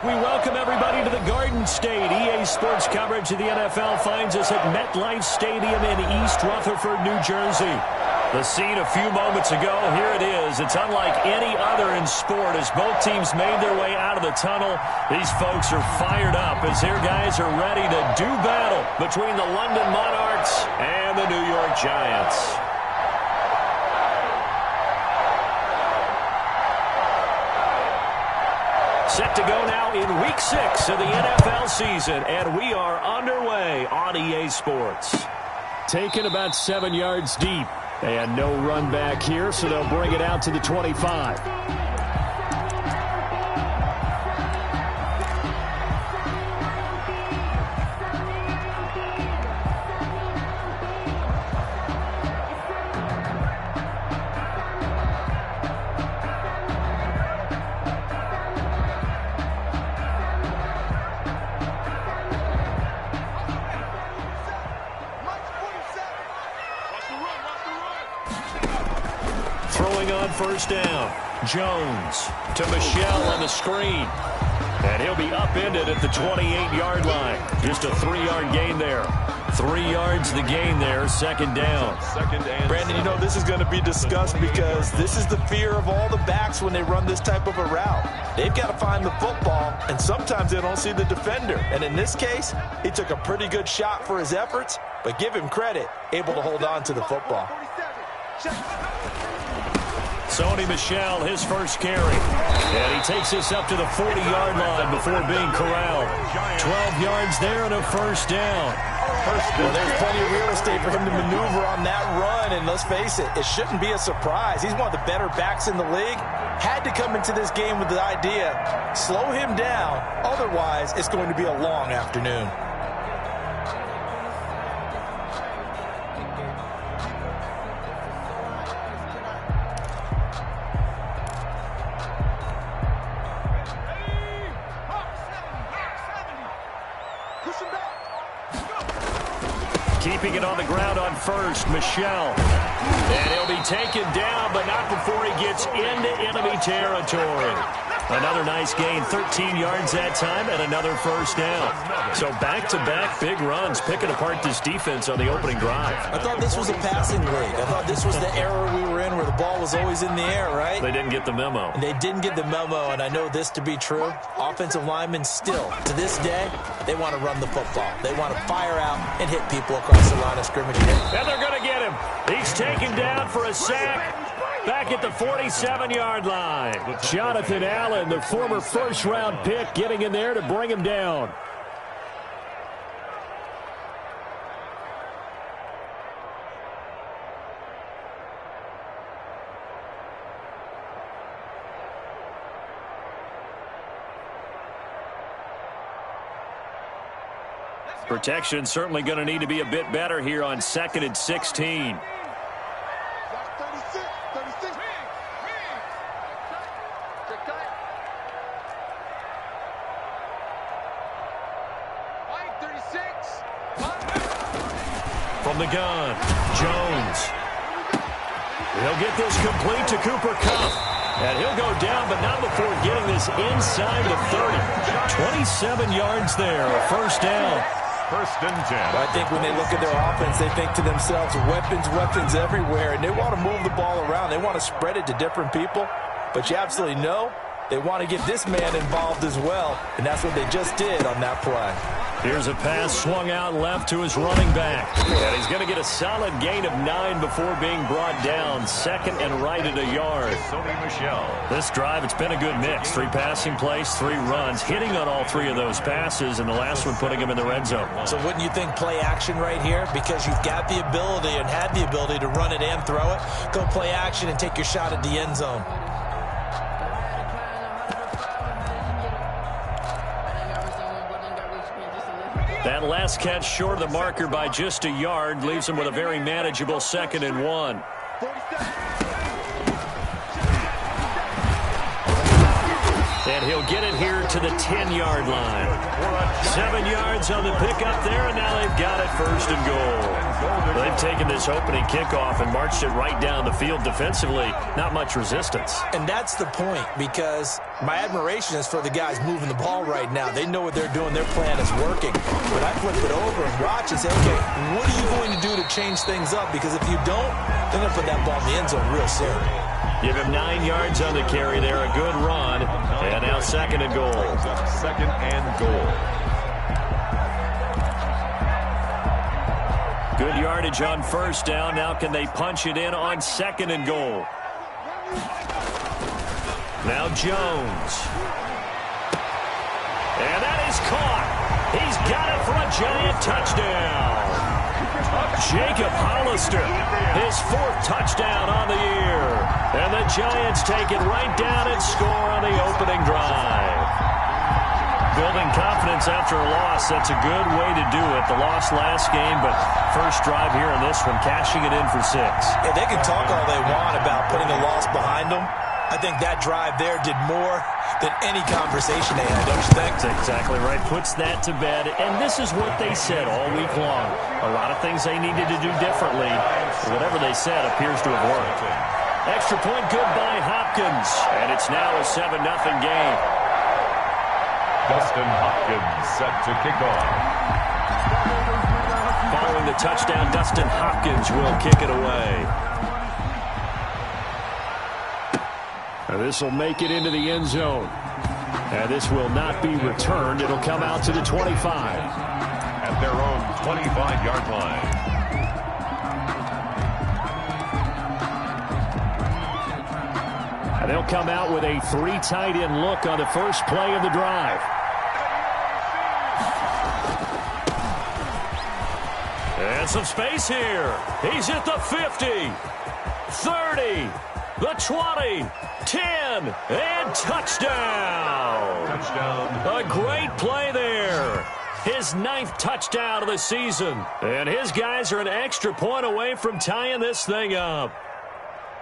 We welcome everybody to the Garden State. EA Sports coverage of the NFL finds us at MetLife Stadium in East Rutherford, New Jersey. The scene a few moments ago, here it is. It's unlike any other in sport as both teams made their way out of the tunnel. These folks are fired up as their guys are ready to do battle between the London Monarchs and the New York Giants. Set to go now in Week 6 of the NFL season, and we are underway on EA Sports. Taken about 7 yards deep, and no run back here, so they'll bring it out to the 25. Throwing on first down. Jones to Michel on the screen. And he'll be upended at the 28-yard line. Just a 3-yard gain there. 3 yards the gain there, second down. Brandon, you know this is going to be discussed because this is the fear of all the backs when they run this type of a route. They've got to find the football, and sometimes they don't see the defender. And in this case, he took a pretty good shot for his efforts, but give him credit, able to hold on to the football. Sony Michel, his first carry. And he takes this up to the 40-yard line before being corralled. 12 yards there and a first down. Well, there's plenty of real estate for him to maneuver on that run, and let's face it, it shouldn't be a surprise. He's one of the better backs in the league. Had to come into this game with the idea, slow him down, otherwise it's going to be a long afternoon. Keeping it on the ground on first, Michel. And he'll be taken down, but not before he gets into enemy territory. Another nice gain, 13 yards that time, and another first down. So back-to-back big runs, picking apart this defense on the opening drive. I thought this was a passing league. I thought this was the era we were in where the ball was always in the air, right? They didn't get the memo. And they didn't get the memo, and I know this to be true. Offensive linemen still, to this day, they want to run the football. They want to fire out and hit people across the line of scrimmage. And they're going to get him. He's taken down for a sack. Back at the 47-yard line. Jonathan Allen, the former first-round pick, getting in there to bring him down. Protection certainly going to need to be a bit better here on 2nd and 16. From the gun, Jones. He'll get this complete to Cooper Kupp. And he'll go down, but not before getting this inside the 30. 27 yards there, a first down. First and 10. I think when they look at their offense, they think to themselves, weapons everywhere, and they want to move the ball around. They want to spread it to different people, but you absolutely know they want to get this man involved as well, and that's what they just did on that play. Here's a pass swung out left to his running back. And he's going to get a solid gain of 9 before being brought down. 2nd and right at a yard. Sony Michel. This drive, it's been a good mix. 3 passing plays, 3 runs. Hitting on all 3 of those passes, and the last one putting him in the red zone. So wouldn't you think play action right here? Because you've got the ability and had the ability to run it and throw it. Go play action and take your shot at the end zone. That last catch short of the marker by just a yard leaves him with a very manageable 2nd and 1. And he'll get it here to the 10-yard line. 7 yards on the pickup there, and now they've got it first and goal. They've taken this opening kickoff and marched it right down the field defensively. Not much resistance. And that's the point, because my admiration is for the guys moving the ball right now. They know what they're doing. Their plan is working. But I flip it over and watch and say, okay, what are you going to do to change things up? Because if you don't, they're going to put that ball in the end zone real soon. Give him 9 yards on the carry there. A good run. And now second and goal. Second and goal. Good yardage on first down. Now can they punch it in on second and goal? Now Jones. And that is caught. He's got it for a giant touchdown. Jacob Hollister, his 4th touchdown on the year. And the Giants take it right down and score on the opening drive. Building confidence after a loss, that's a good way to do it. The loss last game, but first drive here in this one, cashing it in for 6. Yeah, they can talk all they want about putting a loss behind them. I think that drive there did more than any conversation they had, don't you think? That's exactly right. Puts that to bed. And this is what they said all week long. A lot of things they needed to do differently. Whatever they said appears to have worked. Extra point good by Hopkins. And it's now a 7-0 game. Dustin Hopkins set to kick off. Following the touchdown, Dustin Hopkins will kick it away. And this will make it into the end zone. And this will not be returned. It'll come out to the 25. At their own 25-yard line. And they'll come out with a 3 tight end look on the first play of the drive. And some space here. He's at the 50, 30, the 20, 10, and touchdown. Touchdown. A great play there. His 9th touchdown of the season. And his guys are an extra point away from tying this thing up.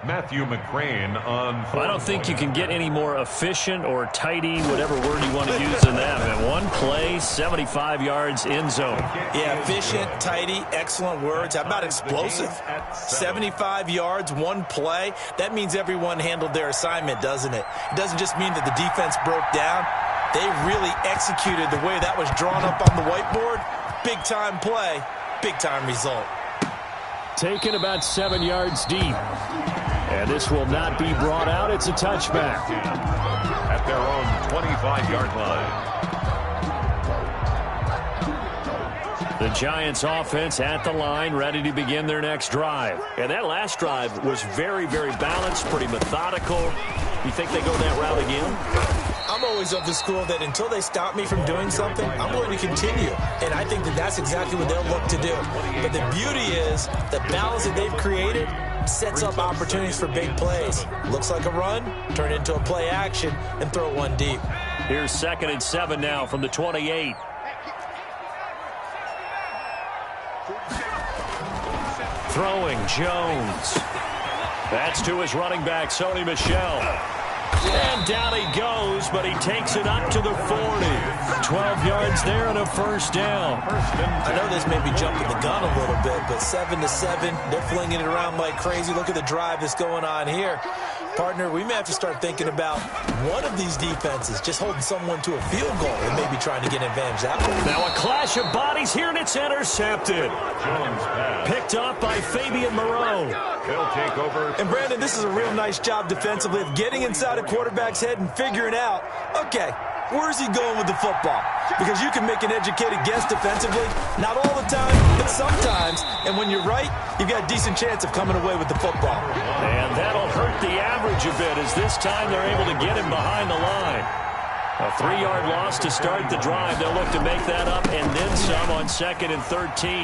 Matthew McCrane on. I don't think you can get any more efficient or tidy, whatever word you want to use in that. And one play, 75 yards in zone. Yeah, efficient, tidy, excellent words. How about explosive? 75 yards, one play. That means everyone handled their assignment, doesn't it? It doesn't just mean that the defense broke down. They really executed the way that was drawn up on the whiteboard. Big-time play, big-time result. Taken about 7 yards deep. And this will not be brought out. It's a touchback. At their own 25-yard line. The Giants offense at the line, ready to begin their next drive. And that last drive was very, very balanced, pretty methodical. You think they go that route again? I'm always of the school that until they stop me from doing something, I'm going to continue. And I think that that's exactly what they'll look to do. But the beauty is the balance that they've created sets up opportunities for big plays. Looks like a run, turn it into a play action, and throw one deep. Here's 2nd and 7 now from the 28. Throwing Jones. That's to his running back, Sony Michel. And down he goes, but he takes it up to the 40. 12 yards there and a first down. I know this may be jumping the gun a little bit, but 7-7, they're flinging it around like crazy. Look at the drive that's going on here. Partner, we may have to start thinking about one of these defenses just holding someone to a field goal and maybe trying to get an advantage that way. Now a clash of bodies here, and it's intercepted. Picked up by Fabian Moreau. He'll take over. And Brandon, this is a real nice job defensively of getting inside a quarterback's head and figuring out, okay, where's he going with the football? Because you can make an educated guess defensively, not all the time, but sometimes. And when you're right, you've got a decent chance of coming away with the football. And that'll hurt the average a bit, as this time they're able to get him behind the line. A 3-yard loss to start the drive. They'll look to make that up and then some on 2nd and 13.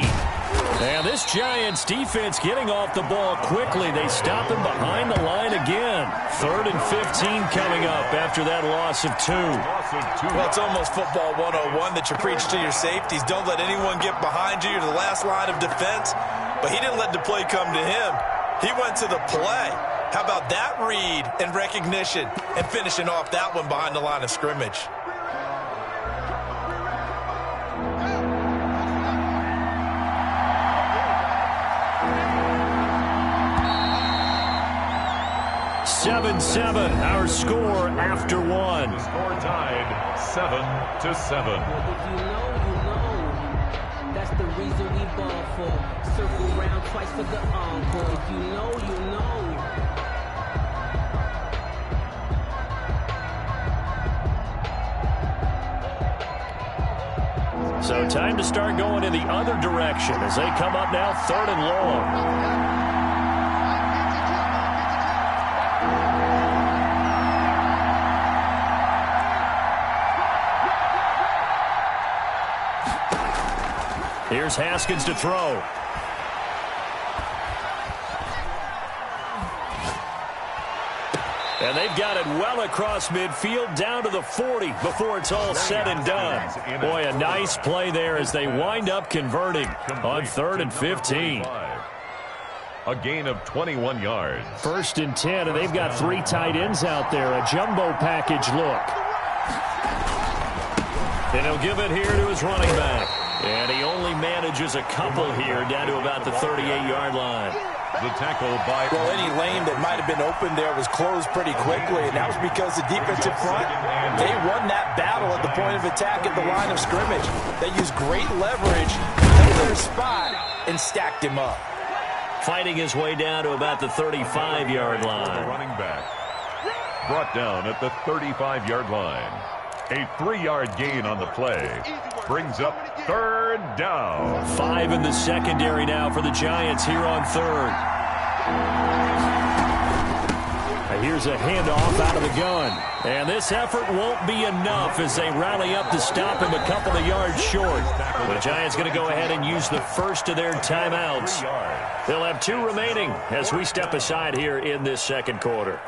And this Giants defense getting off the ball quickly. They stop him behind the line again. 3rd and 15 coming up after that loss of 2. Well, it's almost football 101 that you preach to your safeties. Don't let anyone get behind you. You're the last line of defense. But he didn't let the play come to him. He went to the play. How about that read and recognition and finishing off that one behind the line of scrimmage? Seven, our score after one. The score tied 7-7. If you know, that's the reason we ball for. Circle round twice for the encore. If you know, you know. So time to start going in the other direction as they come up now 3rd and long. Here's Haskins to throw. And they've got it well across midfield down to the 40 before it's all said and done. Boy, a nice play there as they wind up converting on 3rd and 15. A gain of 21 yards. 1st and 10, and they've got 3 tight ends out there. A jumbo package look. And he'll give it here to his running back. And he only manages a couple here down to about the 38-yard line. The tackle by... Well, any lane that might have been open there was closed pretty quickly, and that was because the defensive front, they won that battle at the point of attack at the line of scrimmage. They used great leverage, held their spot, and stacked him up. Fighting his way down to about the 35-yard line. The running back brought down at the 35-yard line. A 3-yard gain on the play brings up 3rd down. 5 in the secondary now for the Giants here on 3rd. Here's a handoff out of the gun. And this effort won't be enough as they rally up to stop him a couple of yards short. The Giants going to go ahead and use the first of their timeouts. They'll have 2 remaining as we step aside here in this 2nd quarter.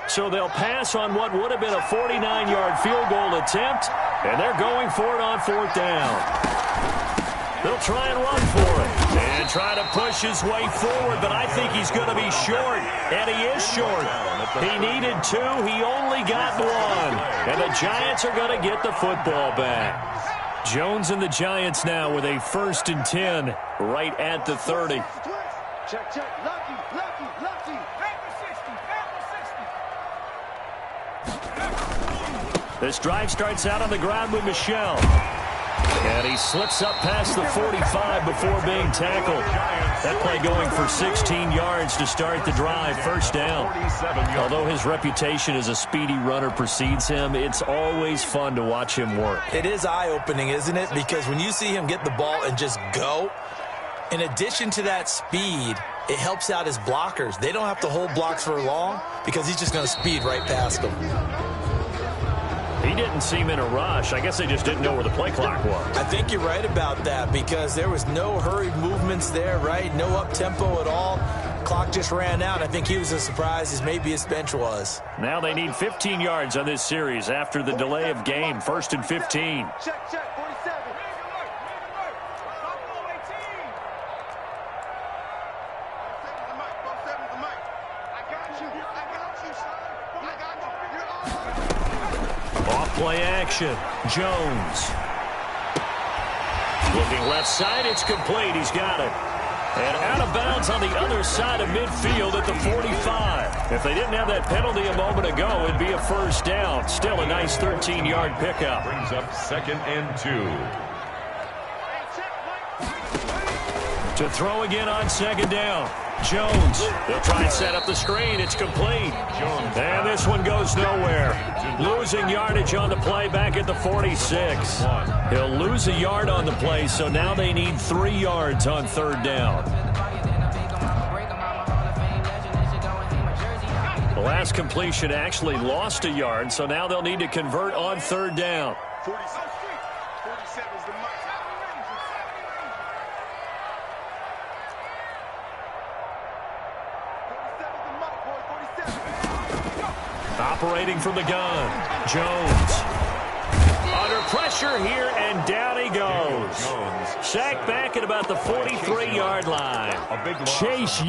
So they'll pass on what would have been a 49-yard field goal attempt, and they're going for it on 4th down. They'll try and run for it and try to push his way forward, but I think he's going to be short, and he is short. He needed 2. He only got 1, and the Giants are going to get the football back. Jones and the Giants now with a 1st and 10 right at the 30. Check, lefty. This drive starts out on the ground with Michel. And he slips up past the 45 before being tackled. That play going for 16 yards to start the drive. 1st down. Although his reputation as a speedy runner precedes him, it's always fun to watch him work. It is eye-opening, isn't it? Because when you see him get the ball and just go, in addition to that speed, it helps out his blockers. They don't have to hold blocks for long because he's just going to speed right past them. He didn't seem in a rush. I guess they just didn't know where the play clock was. I think you're right about that because there was no hurried movements there, right? No up-tempo at all. Clock just ran out. I think he was as surprised as maybe his bench was. Now they need 15 yards on this series after the delay of game. 1st and 15. Check, 47. Off-play action. Jones. Looking left side. It's complete. He's got it. And out of bounds on the other side of midfield at the 45. If they didn't have that penalty a moment ago, it'd be a 1st down. Still a nice 13-yard pickup. Brings up 2nd and 2. To throw again on 2nd down. Jones. They'll try and set up the screen. It's complete. And this one goes nowhere. Losing yardage on the play back at the 46. He'll lose a yard on the play, so now they need 3 yards on 3rd down. The last completion actually lost a yard, so now they'll need to convert on 3rd down. 47 is the mark. Operating from the gun. Jones. under pressure here, and down he goes. Sacked back at about the 43-yard line. A big loss. Chase.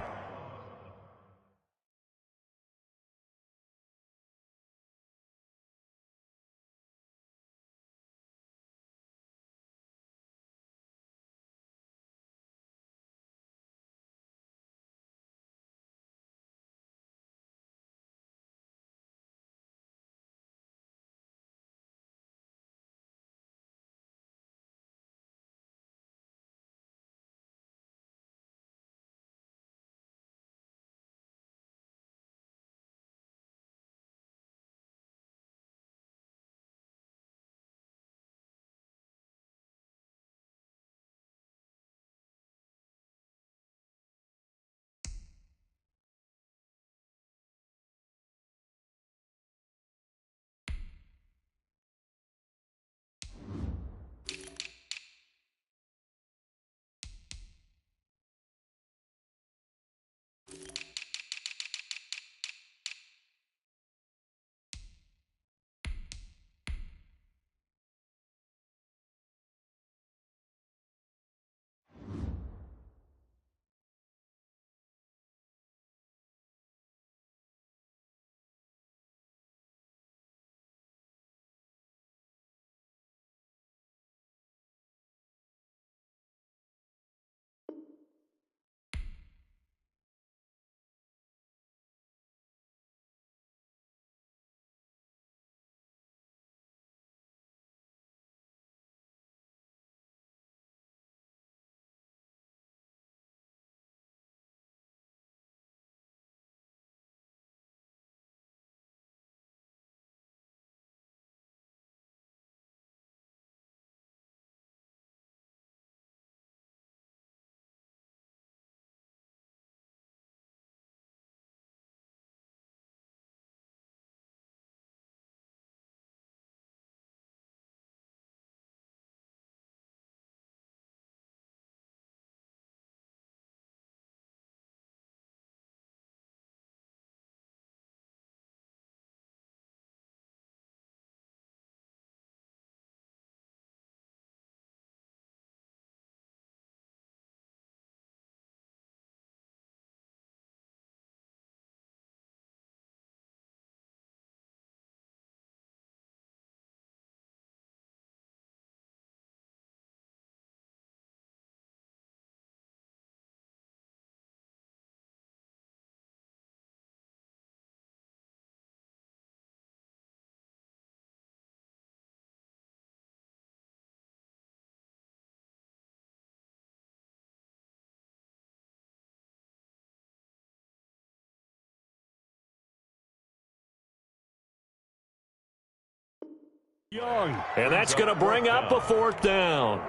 Young. And that's going to bring up a fourth down.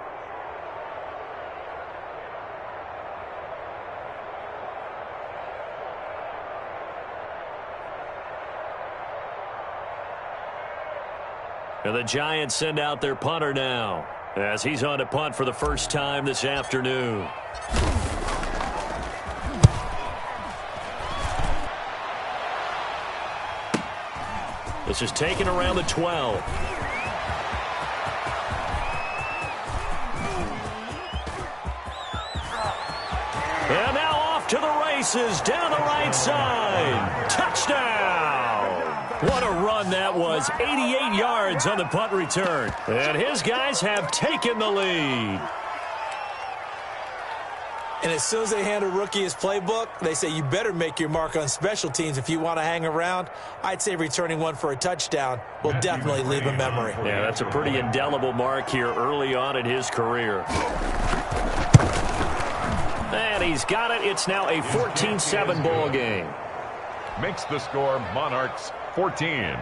And the Giants send out their punter now, as he's on to punt for the first time this afternoon. This is taken around the 12. And now off to the races down the right side. Touchdown! What a run that was. 88 yards on the punt return. And his guys have taken the lead. And as soon as they hand a rookie his playbook, they say you better make your mark on special teams if you want to hang around. I'd say returning one for a touchdown will definitely leave a memory. Yeah, that's a pretty indelible mark here early on in his career. And he's got it. It's now a 14-7 ball game. Makes the score Monarchs 14,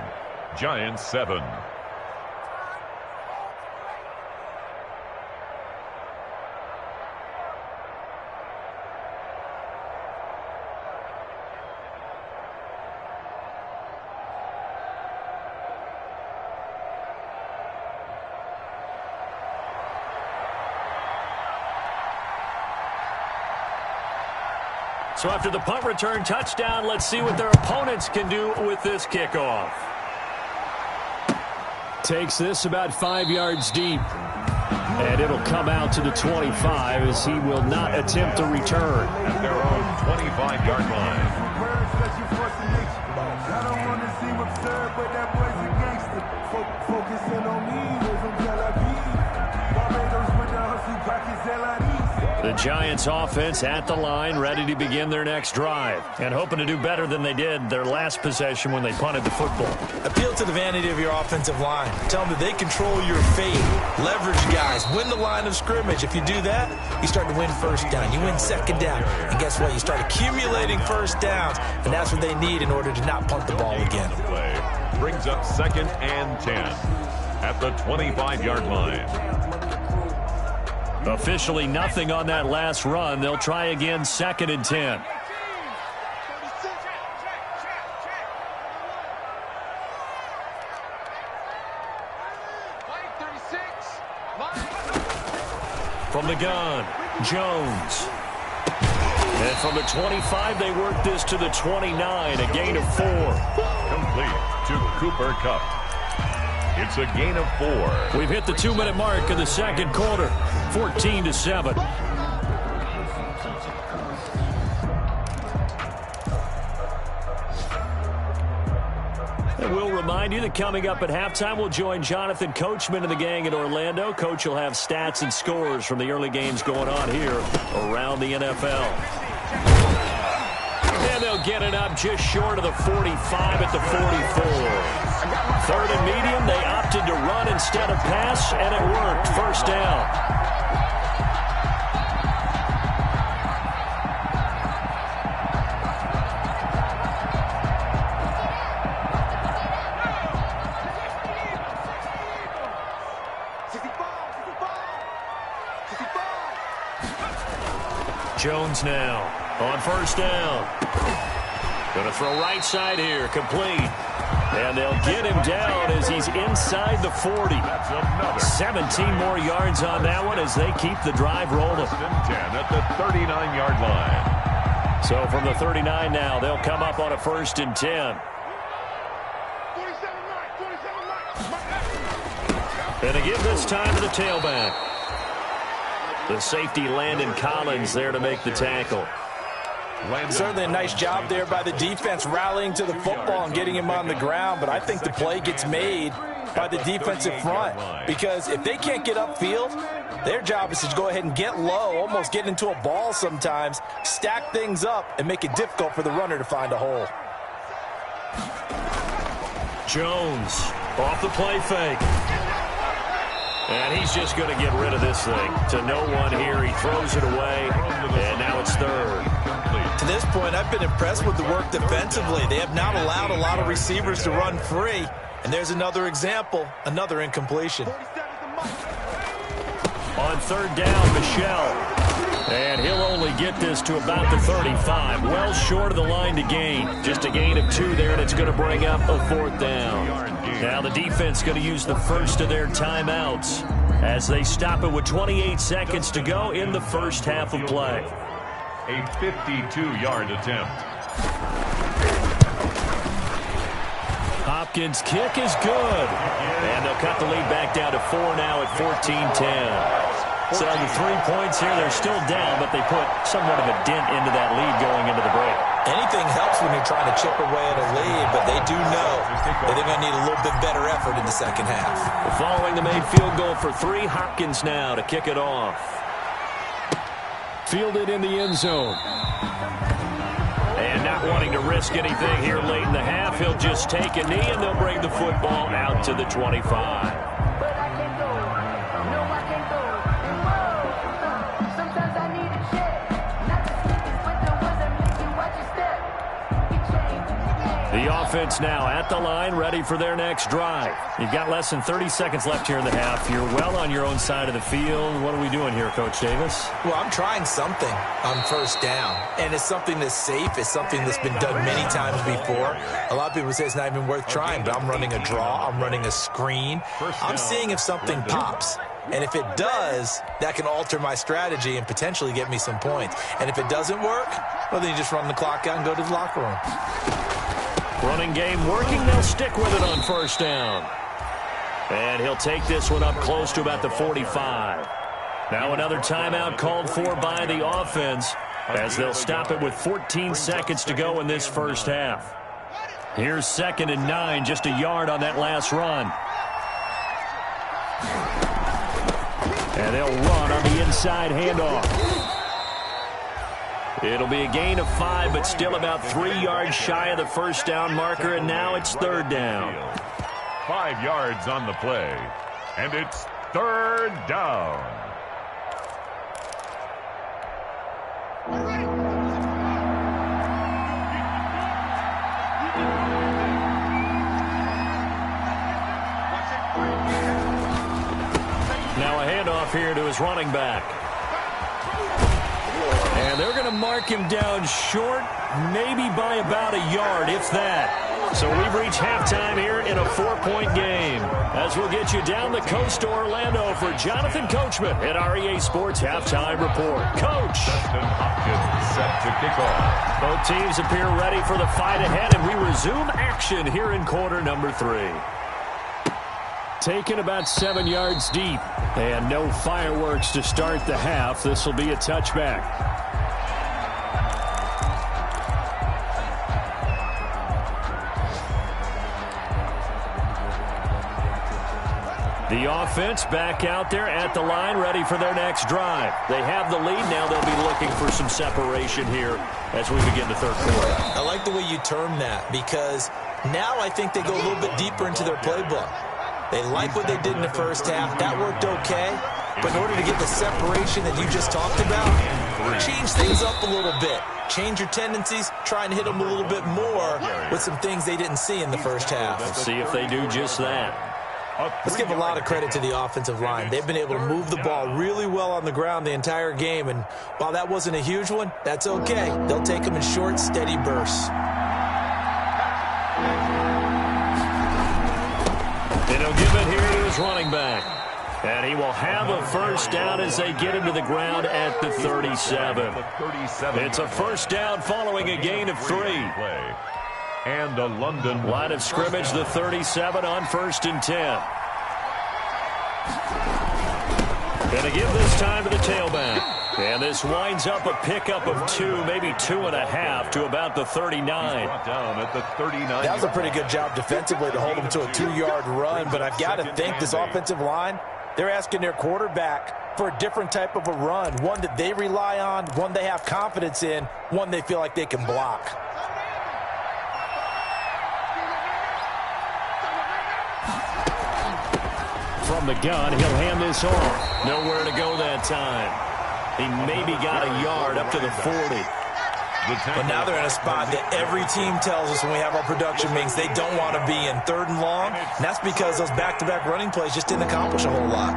Giants 7. So after the punt return touchdown, let's see what their opponents can do with this kickoff. Takes this about 5 yards deep. And it'll come out to the 25 as he will not attempt to return. At their own 25-yard line. The Giants offense at the line, ready to begin their next drive, and hoping to do better than they did their last possession when they punted the football. Appeal to the vanity of your offensive line. Tell them that they control your fate. Leverage guys. Win the line of scrimmage. If you do that, you start to win first down. You win second down. And guess what? You start accumulating first downs, and that's what they need in order to not punt the ball again. Play brings up 2nd and 10 at the 25-yard line. Officially nothing on that last run. They'll try again 2nd and 10. From the gun, Jones. And from the 25, they work this to the 29, a gain of 4. Complete to Cooper Kupp. It's a gain of 4. We've hit the 2-minute mark of the second quarter, 14-7. And we'll remind you that coming up at halftime, we'll join Jonathan Coachman and the gang in Orlando. Coach will have stats and scores from the early games going on here around the NFL. And they'll get it up just short of the 45 at the 44. 3rd and medium, they opted to run instead of pass, and it worked. First down. Jones now on first down. Going to throw right side here, complete. And they'll get him down as he's inside the 40. 17 more yards on that one as they keep the drive rolling. 10 at the 39-yard line. So from the 39 now, they'll come up on a 1st and 10. And they give this time to the tailback. The safety, Landon Collins, there to make the tackle. Certainly a nice job there by the defense rallying to the football and getting him on the ground, but I think the play gets made by the defensive front because if they can't get upfield, their job is to go ahead and get low, almost get into a ball sometimes, stack things up, and make it difficult for the runner to find a hole. Jones off the play fake. And he's just going to get rid of this thing. To no one here, he throws it away, and now it's 3rd. To this point, I've been impressed with the work defensively. They have not allowed a lot of receivers to run free. And there's another example, another incompletion. On 3rd down, Michelle. And he'll only get this to about the 35. Well short of the line to gain. Just a gain of 2 there, and it's going to bring up a 4th down. Now the defense going to use the first of their timeouts as they stop it with 28 seconds to go in the first half of play. A 52-yard attempt. Hopkins' kick is good. And they'll cut the lead back down to 4 now at 14-10. So the 3 points here, they're still down, but they put somewhat of a dent into that lead going into the break. Anything helps when you're trying to chip away at a lead, but they do know that they're going to need a little bit better effort in the second half. Following the made field goal for 3, Hopkins now to kick it off. Fielded in the end zone. And not wanting to risk anything here late in the half, he'll just take a knee, and they'll bring the football out to the 25. The offense now at the line, ready for their next drive. You've got less than 30 seconds left here in the half. You're well on your own side of the field. What are we doing here, Coach Davis? Well, I'm trying something on first down, and it's something that's safe. It's something that's been done many times before. A lot of people say it's not even worth trying, but I'm running a draw. I'm running a screen. I'm seeing if something pops. And if it does, that can alter my strategy and potentially get me some points. And if it doesn't work, well, then you just run the clock out and go to the locker room. Running game working, they'll stick with it on first down. And he'll take this one up close to about the 45. Now another timeout called for by the offense as they'll stop it with 14 seconds to go in this first half. Here's 2nd and 9, just a yard on that last run. And they'll run on the inside handoff. It'll be a gain of 5, but still about 3 yards shy of the first down marker, and now it's 3rd down. 5 yards on the play, and it's 3rd down. Now a handoff here to his running back. And they're going to mark him down short, maybe by about a yard, if that. So we've reached halftime here in a 4-point game. As we'll get you down the coast to Orlando for Jonathan Coachman at our EA Sports Halftime Report. Coach! Justin Hopkins set to kick off. Both teams appear ready for the fight ahead, and we resume action here in quarter number 3. Taken about 7 yards deep, and no fireworks to start the half. This will be a touchback. The offense back out there at the line, ready for their next drive. They have the lead. Now they'll be looking for some separation here as we begin the third quarter. I like the way you term that, because now I think they go a little bit deeper into their playbook. They like what they did in the first half. That worked okay. But in order to get the separation that you just talked about, change things up a little bit. Change your tendencies, try and hit them a little bit more with some things they didn't see in the first half. Let's see if they do just that. Let's give a lot of credit to the offensive line. They've been able to move the ball really well on the ground the entire game, and while that wasn't a huge one, that's okay. They'll take them in short, steady bursts. And he'll give it here to his running back. And he will have a first down as they get him to the ground at the 37. It's a first down following a gain of 3. And a London line of scrimmage, the 37 on 1st and 10. And a give this time to the tailback. And this winds up a pickup of 2, maybe 2.5 to about the 39. Down at the 39. That was a pretty good job defensively to hold them to a 2-yard run, but I've got to think this offensive line, they're asking their quarterback for a different type of a run, one that they rely on, one they have confidence in, one they feel like they can block. From the gun, he'll hand this off. Nowhere to go that time. He maybe got a yard up to the 40. But now they're in a spot that every team tells us when we have our production meetings they don't want to be in, 3rd and long. And that's because those back-to-back running plays just didn't accomplish a whole lot.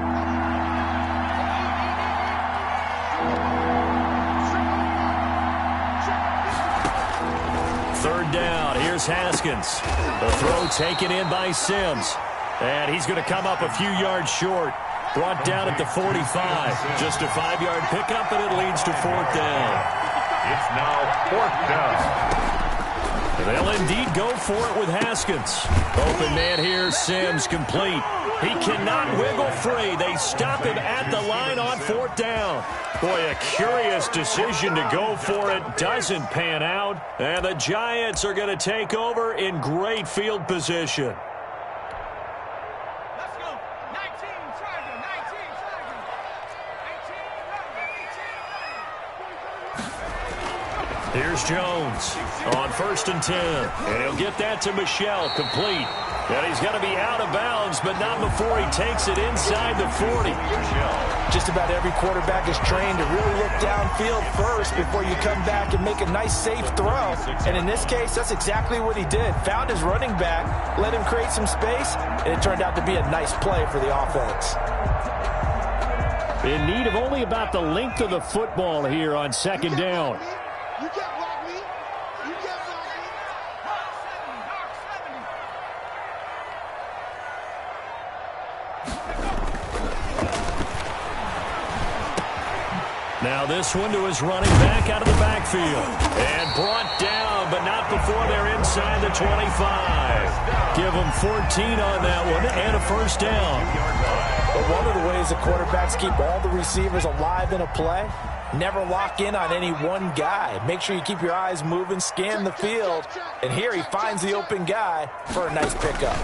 Third down. Here's Haskins. The throw taken in by Sims. And he's going to come up a few yards short. Brought down at the 45. Just a 5-yard pickup, and it leads to 4th down. It's now 4th down. They'll indeed go for it with Haskins. Open man here, Sims complete. He cannot wiggle free. They stop him at the line on 4th down. Boy, a curious decision to go for it. Doesn't pan out. And the Giants are going to take over in great field position. Here's Jones on 1st and 10. And he'll get that to Michel, complete. And he's going to be out of bounds, but not before he takes it inside the 40. Just about every quarterback is trained to really look downfield first before you come back and make a nice, safe throw. And in this case, that's exactly what he did. Found his running back, let him create some space, and it turned out to be a nice play for the offense. In need of only about the length of the football here on 2nd down. You can't block me. You can't block me. Now this one to his running back out of the backfield. And brought down, but not up before they're inside the 25. Give them 14 on that one and a first down. But one of the ways the quarterbacks keep all the receivers alive in a play, never lock in on any one guy. Make sure you keep your eyes moving, scan the field. And here he finds the open guy for a nice pickup.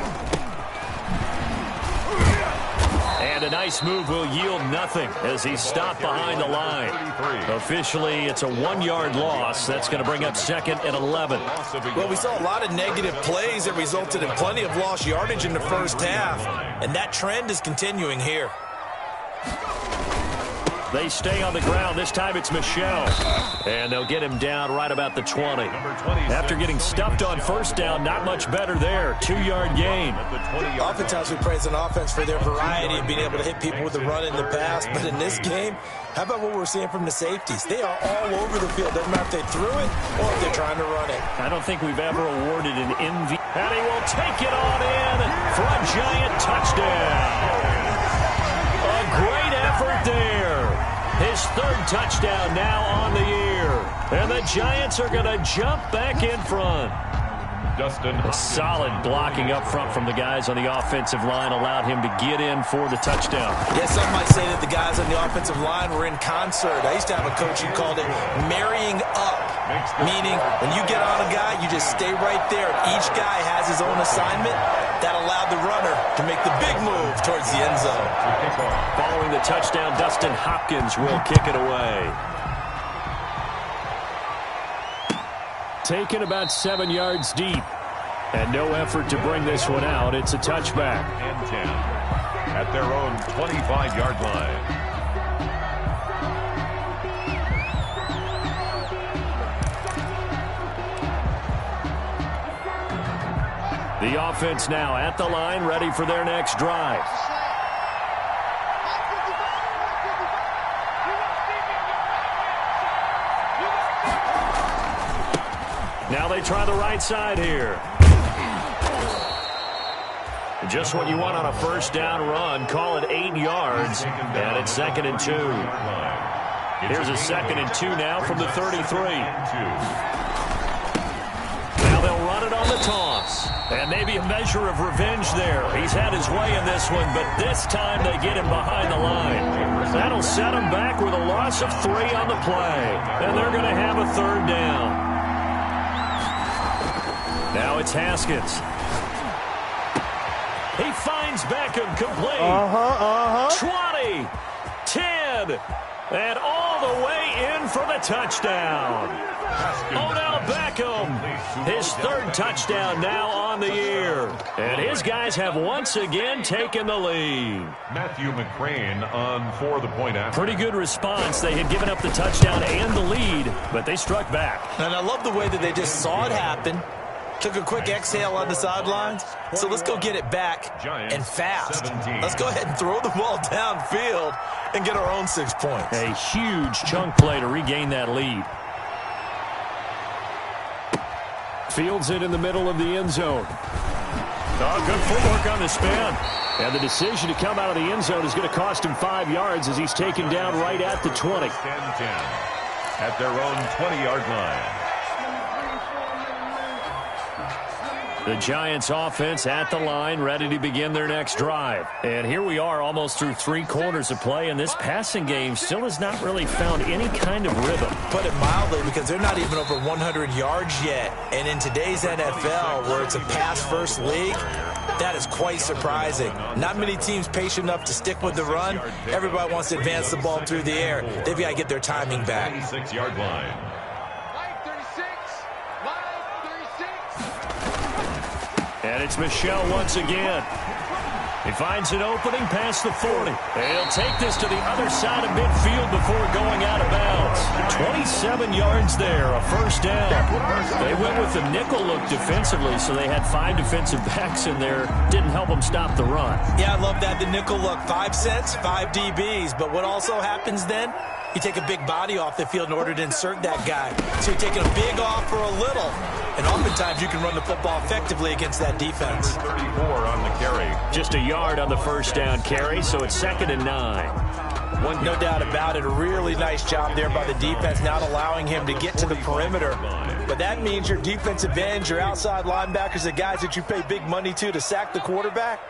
And a nice move will yield nothing as he's stopped behind the line. Officially, it's a 1-yard loss. That's going to bring up second and 11. Well, we saw a lot of negative plays that resulted in plenty of lost yardage in the first half. And that trend is continuing here. They stay on the ground. This time it's Michel. And they'll get him down right about the 20. After getting stuffed on first down, not much better there. 2-yard gain. Oftentimes we praise an offense for their variety of being able to hit people with the run in the pass. But in this game, how about what we're seeing from the safeties? They are all over the field. Doesn't matter if they threw it or if they're trying to run it. I don't think we've ever awarded an MVP. And he will take it on in for a giant touchdown. A great effort there. His third touchdown now on the year. And the Giants are going to jump back in front. Solid blocking up front from the guys on the offensive line allowed him to get in for the touchdown. Yes, some might say that the guys on the offensive line were in concert. I used to have a coach who called it marrying up, meaning when you get on a guy, you just stay right there. Each guy has his own assignment. That allowed the runner to make the big move towards the end zone. Following the touchdown, Dustin Hopkins will kick it away. Taken about 7 yards deep. And no effort to bring this one out. It's a touchback. And 10 at their own 25-yard line. The offense now at the line, ready for their next drive. Now they try the right side here. Just what you want on a first down run. Call it 8 yards. And it's 2nd and 2. Here's a 2nd and 2 now from the 33. Now they'll run it on the toss. And maybe a measure of revenge there. He's had his way in this one, but this time they get him behind the line. That'll set him back with a loss of 3 on the play. And they're going to have a 3rd down. Now it's Haskins. He finds Beckham complete. 20, 10, and all the way in for the touchdown. Odell Beckham, his 3rd touchdown now on the year. And his guys have once again taken the lead. Matthew McCrane on for the point after. Pretty good response. They had given up the touchdown and the lead, but they struck back. And I love the way that they just saw it happen. Took a quick exhale on the sidelines. So let's go get it back and fast. Let's go ahead and throw the ball downfield and get our own 6 points. A huge chunk play to regain that lead. Fields it in the middle of the end zone. Oh, good footwork on the spin. And the decision to come out of the end zone is going to cost him 5 yards as he's taken down right at the 20. 10-10 at their own 20-yard line. The Giants offense at the line, ready to begin their next drive. And here we are almost through 3 quarters of play, and this passing game still has not really found any kind of rhythm. Put it mildly, because they're not even over 100 yards yet. And in today's NFL, where it's a pass-first league, that is quite surprising. Not many teams patient enough to stick with the run. Everybody wants to advance the ball through the air. They've got to get their timing back. 36-yard line. And it's Michel once again. He finds an opening past the 40. And he'll take this to the other side of midfield before going out of bounds. 27 yards there, a first down. They went with the nickel look defensively, so they had 5 defensive backs in there. Didn't help them stop the run. Yeah, I love that, the nickel look. 5 cents, 5 DBs. But what also happens then? You take a big body off the field in order to insert that guy. So you're taking a big off for a little. And oftentimes you can run the football effectively against that defense. 34 on the carry. Just a yard on the first down carry, so it's 2nd and 9. No doubt about it. A really nice job there by the defense, not allowing him to get to the perimeter. But that means your defensive ends, your outside linebackers, the guys that you pay big money to sack the quarterback,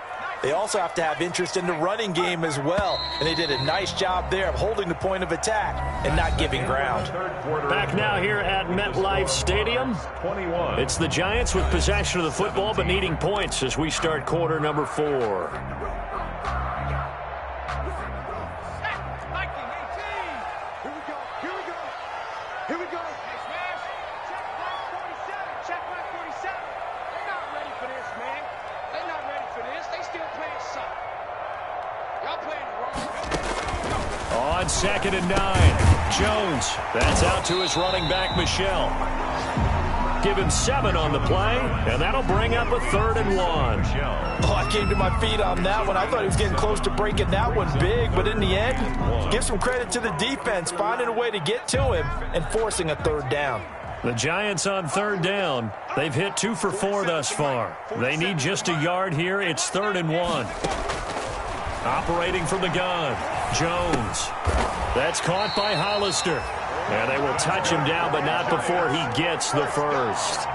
they also have to have interest in the running game as well. And they did a nice job there of holding the point of attack and not giving ground. Back now here at MetLife Stadium. It's the Giants with possession of the football but needing points as we start quarter number 4. On 2nd and 9, Jones. That's out to his running back, Michel. Give him 7 on the play, and that'll bring up a 3rd and 1. Oh, I came to my feet on that one. I thought he was getting close to breaking that one big, but in the end, give some credit to the defense, finding a way to get to him and forcing a 3rd down. The Giants on 3rd down. They've hit 2 for 4 thus far. They need just a yard here. It's 3rd and 1. Operating from the gun, Jones. That's caught by Hollister. And they will touch him down, but not before he gets the first.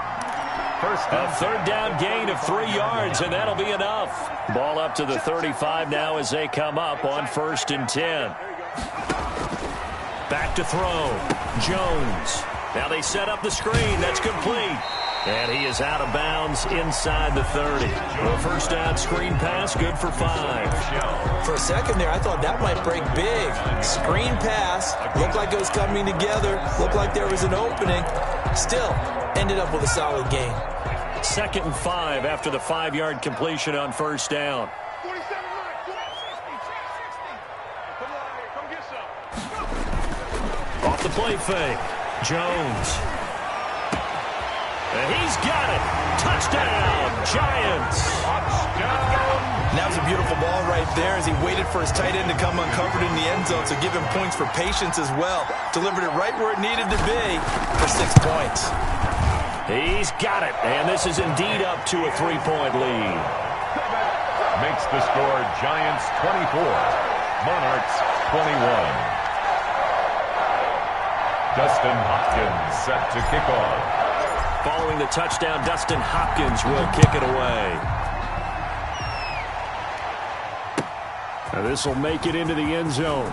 A 3rd down gain of 3 yards, and that'll be enough. Ball up to the 35 now as they come up on 1st and 10. Back to throw, Jones. Now they set up the screen. That's complete. And he is out of bounds inside the 30. The first down screen pass, good for 5. For a second there, I thought that might break big. Screen pass, looked like it was coming together, looked like there was an opening. Still, ended up with a solid gain. 2nd and 5 after the 5-yard completion on 1st down. Off the play fake, Jones. And he's got it. Touchdown, Giants. That was a beautiful ball right there as he waited for his tight end to come uncovered in the end zone, so give him points for patience as well. Delivered it right where it needed to be for 6 points. He's got it, and this is indeed up to a 3-point lead. Makes the score Giants 24, Monarchs 21. Dustin Hopkins set to kick off. Following the touchdown, Dustin Hopkins will kick it away. Now this will make it into the end zone.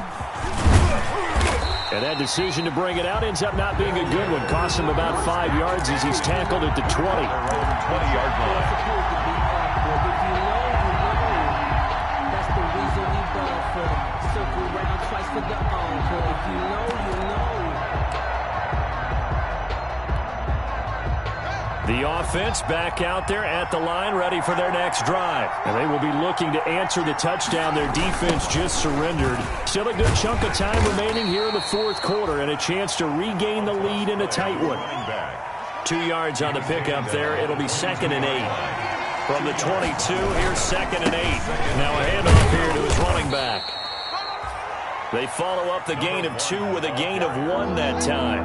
And that decision to bring it out ends up not being a good one. Costs him about 5 yards as he's tackled at the 20. 20-yard line. That's the reason we ball for. Circle round twice for the encore. If you know, you know. The offense back out there at the line, ready for their next drive. And they will be looking to answer the touchdown their defense just surrendered. Still a good chunk of time remaining here in the 4th quarter and a chance to regain the lead in a tight one. 2 yards on the pickup there. It'll be 2nd and 8. From the 22, here's 2nd and 8. Now a handoff here to his running back. They follow up the gain of 2 with a gain of 1 that time.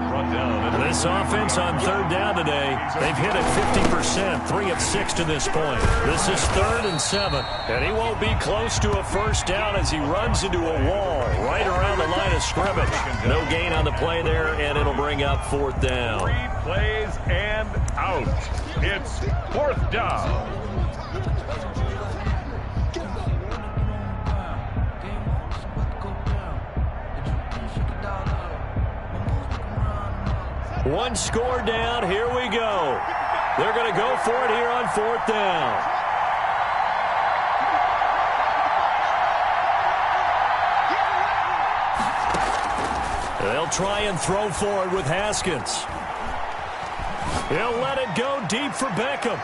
This offense on 3rd down today, they've hit it 50%, 3 of 6 to this point. This is 3rd and 7, and he won't be close to a first down as he runs into a wall right around the line of scrimmage. No gain on the play there, and it'll bring up 4th down. 3 plays and out. It's 4th down. One score down. Here we go. They're going to go for it here on 4th down. They'll try and throw for it with Haskins. He'll let it go deep for Beckham.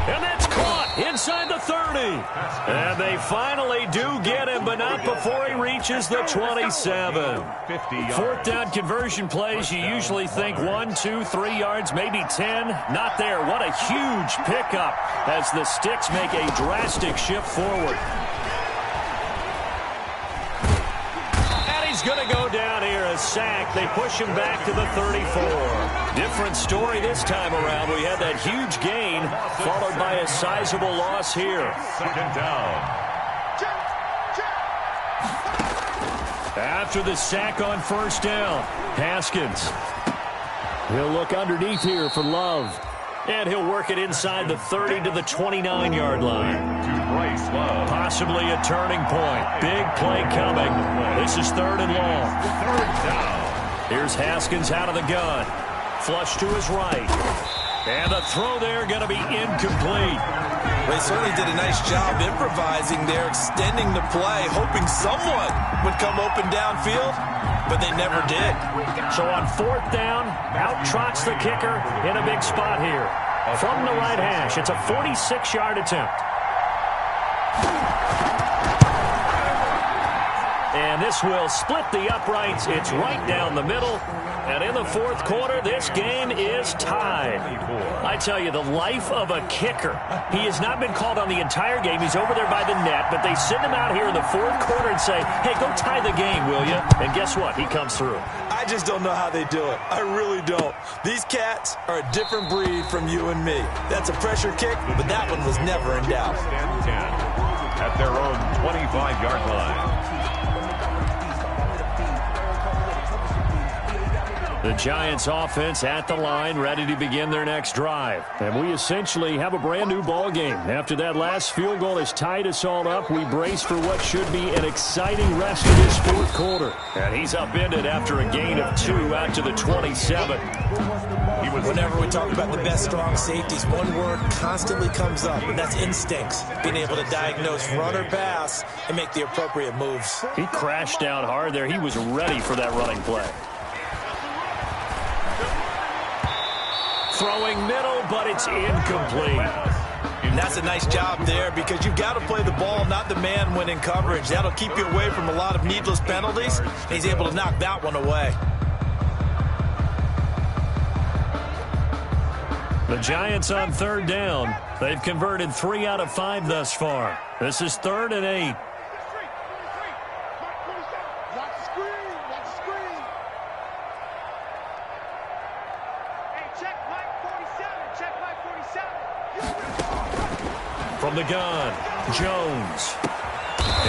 And that's caught inside the 30. And they finally do get him, but not before he reaches the 27. 4th down conversion plays, you usually think 1, 2, 3 yards, maybe 10. Not there. What a huge pickup as the Sticks make a drastic shift forward. And he's going to go down here, a sack. They push him back to the 34. Different story this time around. We had that huge gain followed by a sizable loss here. 2nd down. After the sack on first down, Haskins. He'll look underneath here for Love. And he'll work it inside the 30 to the 29-yard line. Possibly a turning point. Big play coming. This is 3rd and long. 3rd down. Here's Haskins out of the gun. Flush to his right. And the throw there going to be incomplete. They certainly did a nice job improvising there, extending the play, hoping someone would come open downfield, but they never did. So on 4th down, out trots the kicker in a big spot here. From the right hash, it's a 46-yard attempt. And this will split the uprights. It's right down the middle. And in the 4th quarter, this game is tied. I tell you, the life of a kicker. He has not been called on the entire game. He's over there by the net, but they send him out here in the 4th quarter and say, hey, go tie the game, will you? And guess what? He comes through. I just don't know how they do it. I really don't. These cats are a different breed from you and me. That's a pressure kick, but that one was never in doubt. 10 at their own 25-yard line. The Giants offense at the line, ready to begin their next drive. And we essentially have a brand new ball game. After that last field goal has tied us all up, we brace for what should be an exciting rest of this 4th quarter. And he's upended after a gain of 2 out to the 27. Whenever we talk about the best strong safeties, one word constantly comes up, and that's instincts. Being able to diagnose run or pass and make the appropriate moves. He crashed down hard there. He was ready for that running play. Throwing middle, but it's incomplete. And that's a nice job there because you've got to play the ball, not the man when in coverage. That'll keep you away from a lot of needless penalties. And he's able to knock that one away. The Giants on 3rd down. They've converted 3 out of 5 thus far. This is 3rd and 8. From the gun, Jones.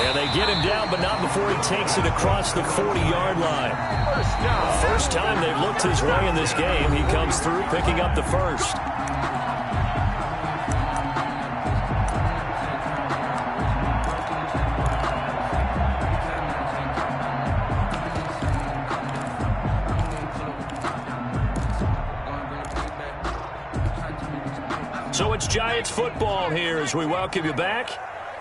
And they get him down, but not before he takes it across the 40-yard line. First time they've looked his way in this game. He comes through, picking up the first. So it's Giants football here as we welcome you back.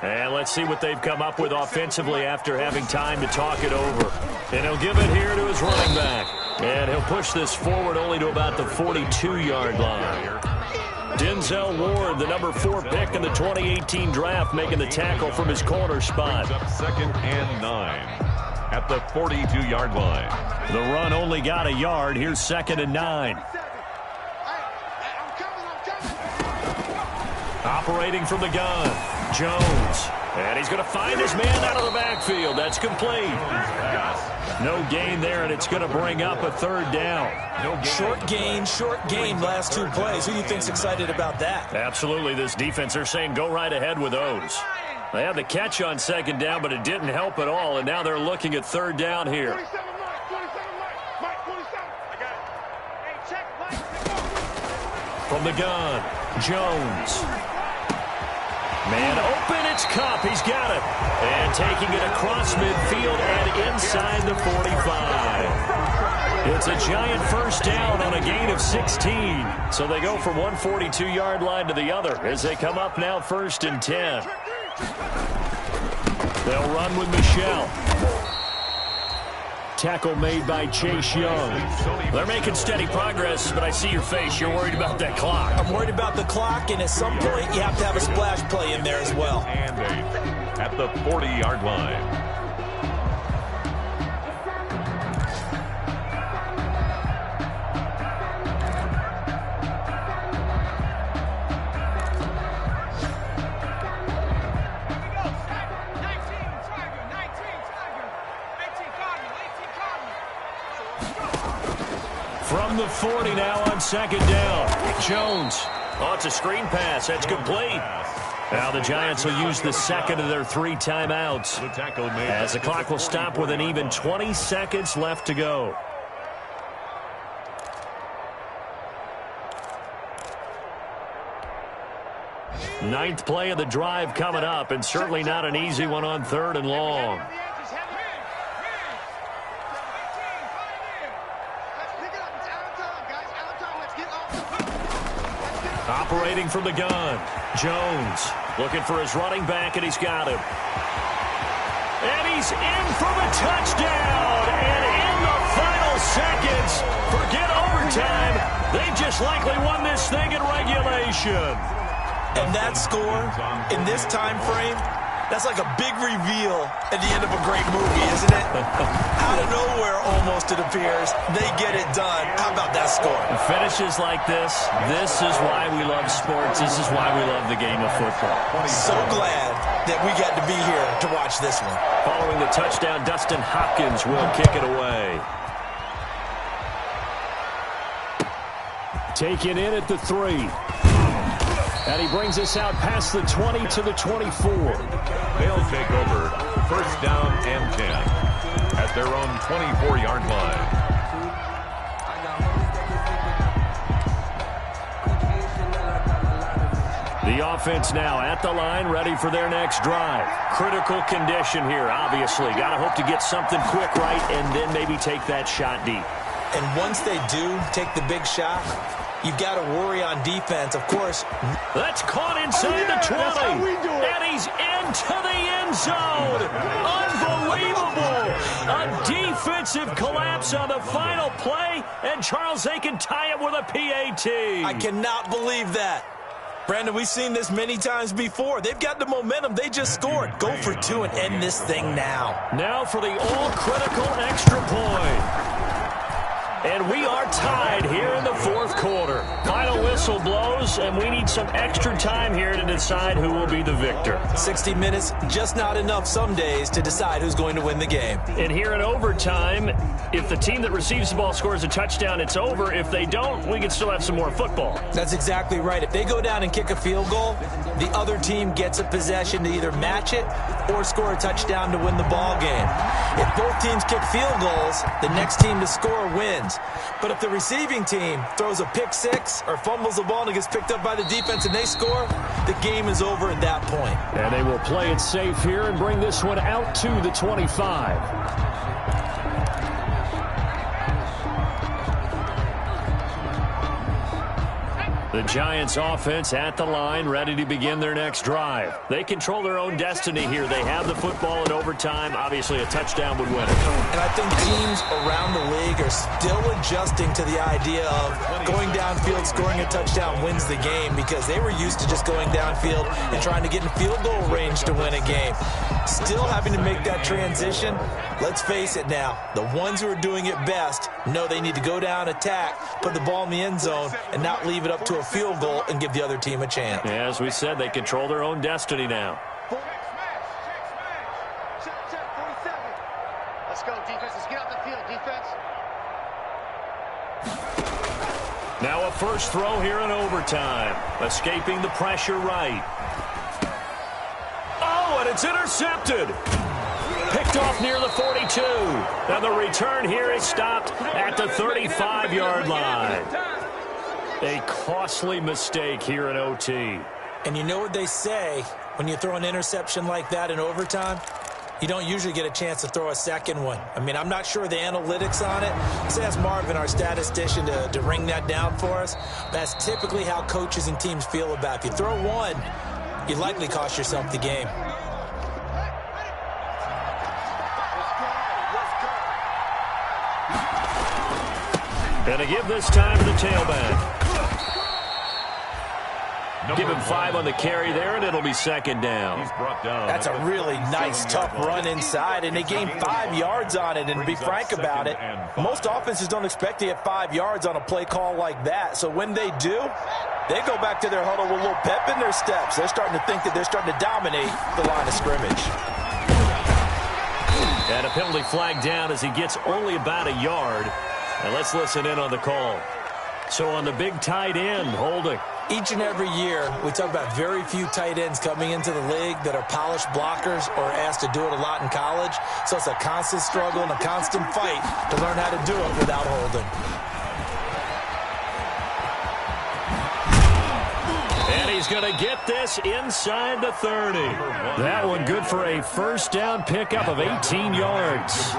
And let's see what they've come up with offensively after having time to talk it over. And he'll give it here to his running back. And he'll push this forward only to about the 42-yard line. Denzel Ward, the number 4 pick in the 2018 draft, making the tackle from his corner spot. Up 2nd and 9 at the 42-yard line. The run only got a yard. Here's 2nd and 9. Operating from the gun, Jones. And he's going to find his man out of the backfield. That's complete. No gain there, and it's going to bring up a 3rd down. Short gain, last 2 plays. Who do you think's excited about that? Absolutely, this defense, they're saying go right ahead with those. They had the catch on 2nd down, but it didn't help at all, and now they're looking at 3rd down here. From the gun, Jones. Man open, it's Cup. He's got it. And taking it across midfield and inside the 45. It's a giant first down on a gain of 16. So they go from one 42-yard line to the other as they come up now 1st and 10. They'll run with Michelle. Tackle made by Chase Young. They're making steady progress, but I see your face. You're worried about that clock. I'm worried about the clock, and at some point, you have to have a splash play in there as well. And 8 at the 40-yard line. From the 40 now on 2nd down. Jones. Oh, it's a screen pass. That's complete. Now the Giants will use the second of their 3 timeouts, as the clock will stop with an even 20 seconds left to go. Ninth play of the drive coming up, and certainly not an easy one on 3rd and long. Operating from the gun, Jones looking for his running back, and he's got him. And he's in for the touchdown. And in the final seconds, forget overtime, they just likely won this thing in regulation. And that score, in this time frame, that's like a big reveal at the end of a great movie, isn't it? Out of nowhere, almost, it appears, they get it done. How about that score? Finishes like this is why we love sports. This is why we love the game of football. So glad that we got to be here to watch this one. Following the touchdown, Dustin Hopkins will kick it away. Taken in at the 3. And he brings us out past the 20 to the 24. They'll take over 1st down and 10 at their own 24-yard line. The offense now at the line, ready for their next drive. Critical condition here, obviously. Got to hope to get something quick right and then maybe take that shot deep. And once they do take the big shot, you've got to worry on defense, of course. That's caught inside the 20. And he's into the end zone. Unbelievable. A defensive collapse on the final play, and Charles, they can tie it with a PAT. I cannot believe that. Brandon, we've seen this many times before. They've got the momentum. They just scored. Go for 2 and end this thing now. Now for the all-critical extra point. And we are tied here in the 4th quarter. Final whistle blows, and we need some extra time here to decide who will be the victor. 60 minutes, just not enough some days to decide who's going to win the game. And here in overtime, if the team that receives the ball scores a touchdown, it's over. If they don't, we can still have some more football. That's exactly right. If they go down and kick a field goal, the other team gets a possession to either match it or score a touchdown to win the ball game. If both teams kick field goals, the next team to score wins. But if the receiving team throws a pick 6 or fumbles the ball and it gets picked up by the defense and they score, the game is over at that point. And they will play it safe here and bring this one out to the 25. The Giants offense at the line, ready to begin their next drive. They control their own destiny here. They have the football in overtime. Obviously, a touchdown would win it. And I think teams around the league are still adjusting to the idea of going downfield, scoring a touchdown wins the game, because they were used to just going downfield and trying to get in field goal range to win a game. Still having to make that transition. Let's face it now, the ones who are doing it best know they need to go down, attack, put the ball in the end zone, and not leave it up to a field goal and give the other team a chance. Yeah, as we said, they control their own destiny now. Let's go, defense. Let's get out the field, defense. Now a first throw here in overtime. Escaping the pressure right. Oh, and it's intercepted. Picked off near the 42. Now the return here is stopped at the 35-yard line. A costly mistake here in OT. And you know what they say, when you throw an interception like that in overtime, you don't usually get a chance to throw a second one. I mean, I'm not sure the analytics on it. Let's ask Marvin, our statistician, to ring that down for us. That's typically how coaches and teams feel about it. If you throw one, you likely cost yourself the game. And to give this time to the tailback. Give him 5 on the carry there, and it'll be second down. That's a really nice, tough run inside, and they gained 5 yards on it. And to be frank about it, most offenses don't expect to get 5 yards on a play call like that. So when they do, they go back to their huddle with a little pep in their steps. They're starting to think that they're starting to dominate the line of scrimmage. And a penalty flag down as he gets only about a yard. And let's listen in on the call. So on the big tight end, holding. Each and every year, we talk about very few tight ends coming into the league that are polished blockers or asked to do it a lot in college. So it's a constant struggle and a constant fight to learn how to do it without holding. And he's going to get this inside the 30. That one good for a first down pickup of 18 yards.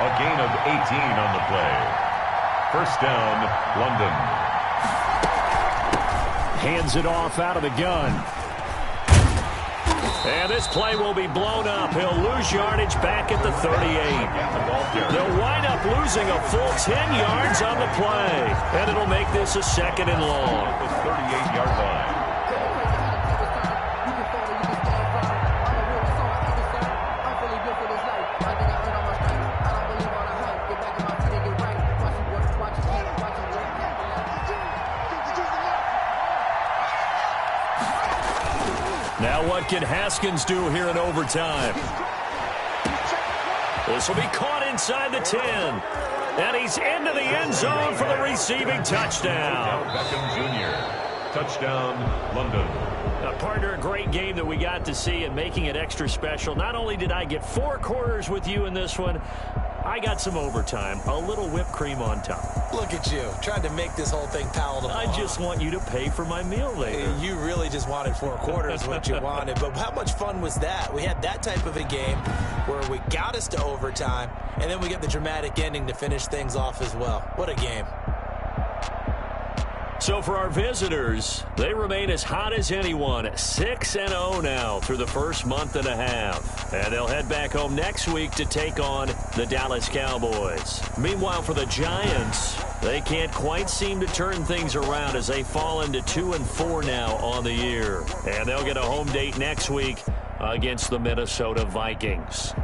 A gain of 18 on the play. First down, London. Hands it off out of the gun. And this play will be blown up. He'll lose yardage back at the 38. They'll wind up losing a full 10 yards on the play. And it'll make this a second and long. At the 38-yard line. Now what can Haskins do here in overtime? This will be caught inside the 10. And he's into the end zone for the receiving touchdown. Beckham Jr. Touchdown, London. Partner, a great game that we got to see and making it extra special. Not only did I get 4 quarters with you in this one, I got some overtime, a little whipped cream on top. Look at you, trying to make this whole thing palatable. I just want you to pay for my meal later. You really just wanted 4 quarters, what you wanted. But how much fun was that? We had that type of a game where we got us to overtime, and then we get the dramatic ending to finish things off as well. What a game. So for our visitors, they remain as hot as anyone, 6-0 now through the first month and a half. And they'll head back home next week to take on the Dallas Cowboys. Meanwhile, for the Giants, they can't quite seem to turn things around as they fall into 2-4 now on the year. And they'll get a home date next week against the Minnesota Vikings.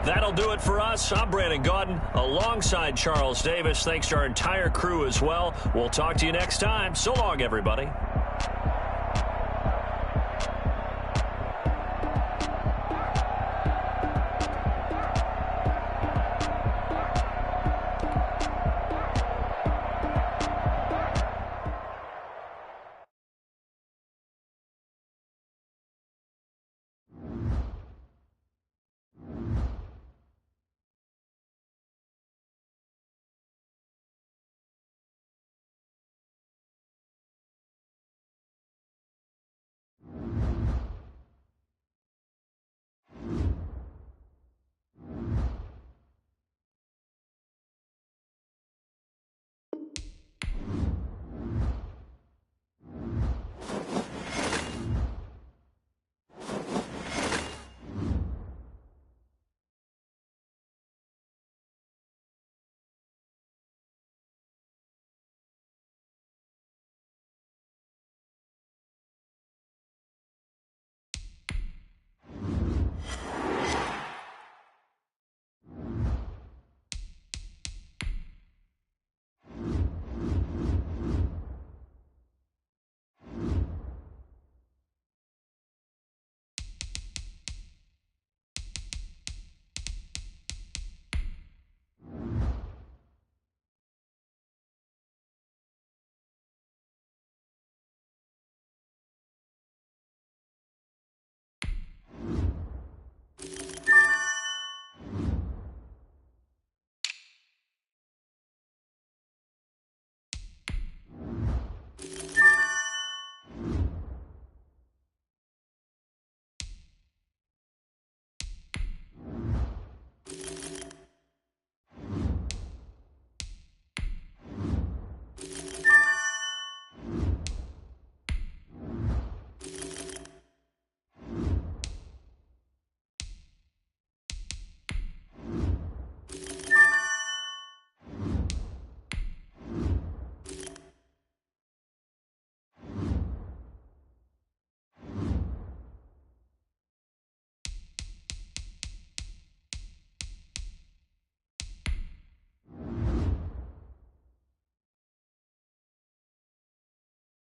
That'll do it for us. I'm Brandon Gaudin alongside Charles Davis. Thanks to our entire crew as well. We'll talk to you next time. So long, everybody.